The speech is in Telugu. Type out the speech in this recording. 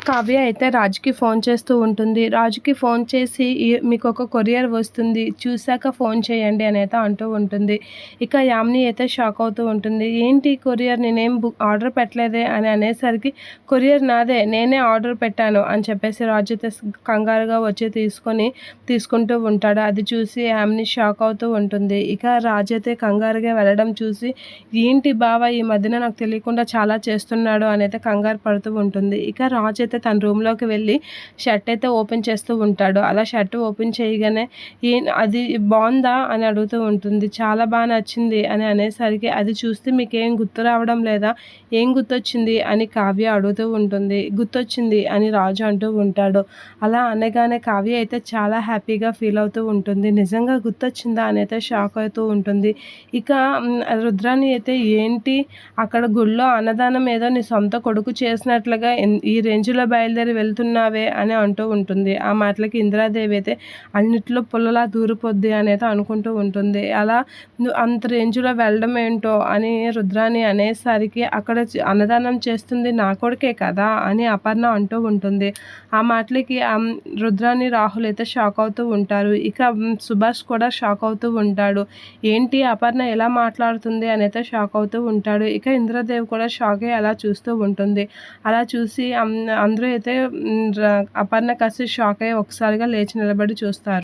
కావ్య అయితే రాజుకి ఫోన్ చేస్తూ ఉంటుంది. రాజుకి ఫోన్ చేసి మీకొక కొరియర్ వస్తుంది. చూసాక ఫోన్ చేయండి అనైతే అంటూ ఉంటుంది. ఇక యామిని అయితే షాక్ అవుతూ ఉంటుంది. ఏంటి కొరియర్, నేనేం ఆర్డర్ పెట్టలేదే అని అనేసరికి, కొరియర్ నాదే, నేనే ఆర్డర్ పెట్టాను అని చెప్పేసి రాజు అయితే కంగారుగా వచ్చి తీసుకుంటూ ఉంటాడు. అది చూసి యామిని షాక్ అవుతూ ఉంటుంది. ఇక రాజు అయితే కంగారుగా వెళ్ళడం చూసి, ఏంటి బావ ఈ మధ్యన నాకు తెలియకుండా చాలా చేస్తున్నాడు అని అయితే కంగారు పడుతూ ఉంటుంది. ఇక రాజు అయితే తన రూమ్లోకి వెళ్ళి షర్ట్ అయితే ఓపెన్ చేస్తూ ఉంటాడు. అలా షర్ట్ ఓపెన్ చేయగానే అది బాగుందా అని అడుగుతూ ఉంటుంది. చాలా బాగా నచ్చింది అని అనేసరికి, అది చూస్తే మీకేం గుర్తు రావడం లేదా, ఏం గుర్తొచ్చింది అని కావ్య అడుగుతూ ఉంటుంది. గుర్తొచ్చింది అని రాజు అంటూ ఉంటాడు. అలా అనగానే కావ్య అయితే చాలా హ్యాపీగా ఫీల్ అవుతూ ఉంటుంది. నిజంగా గుర్తొచ్చిందా అని అయితే షాక్ అవుతూ ఉంటుంది. ఇక రుద్రాని అయితే, ఏంటి అక్కడ గుళ్ళో అన్నదానం ఏదో నీ సొంత కొడుకు చేసినట్లుగా ఈ రేంజ్లో బయలుదేరి వెళ్తున్నావే అని అంటూ ఉంటుంది. ఆ మాటలకి ఇందిరాదేవి అయితే, అన్నిట్లో పుల్లలా దూరిపోద్ది అనేది అనుకుంటూ ఉంటుంది. అలా నువ్వు అంత రేంజ్లో వెళ్ళడం ఏంటో అని రుద్రాని అనేసరికి, అక్కడ అన్నదానం చేస్తుంది నా కొడుకే కదా అని అపర్ణ అంటూ ఉంటుంది. ఆ మాటలకి రుద్రాని రాహుల్ అయితే షాక్ అవుతూ ఉంటారు. ఇక సుభాష్ కూడా షాక్ అవుతూ ఉంటాడు. ఏంటి అపర్ణ ఎలా మాట్లాడుతుంది అని అయితే షాక్ అవుతూ ఉంటాడు. ఇక ఇంద్రదేవి కూడా షాక్ అయ్యి అలా చూస్తూ ఉంటుంది. అలా చూసి అందరూ అయితే అపర్ణ కాస్త షాక్ అయ్యి ఒకసారిగా లేచి నిలబడి చూస్తారు.